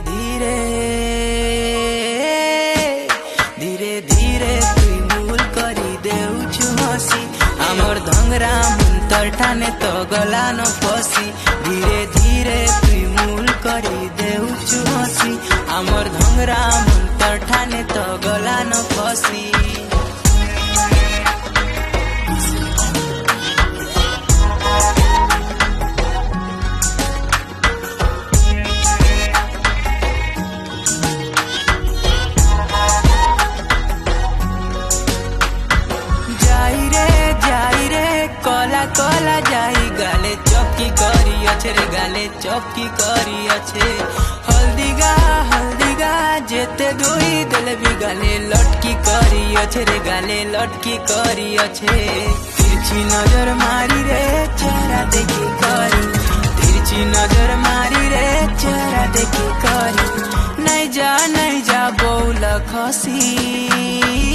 धीरे धीरे धीरे तुई भूल करी देउछु हसी आमर धंगरा मुंतर ठाने तो गला न फसी धीरे धीरे तुई भूल करी देउछु हसी आमर धंगरा मुंतर ठाने तो गला न फसी कला जाई गाले चौकी करी अच्छे रे गाले चौकी करी अच्छे हल्दी गा जेते धोई दिल भी गाले लटकी करी अच्छे रे गाले लटकी करी अच्छे तिरछी नजर मारी रे चेहरा देखी करी तिरछी नजर मारी रे चेहरा देखी करी नहीं जा बौला खसी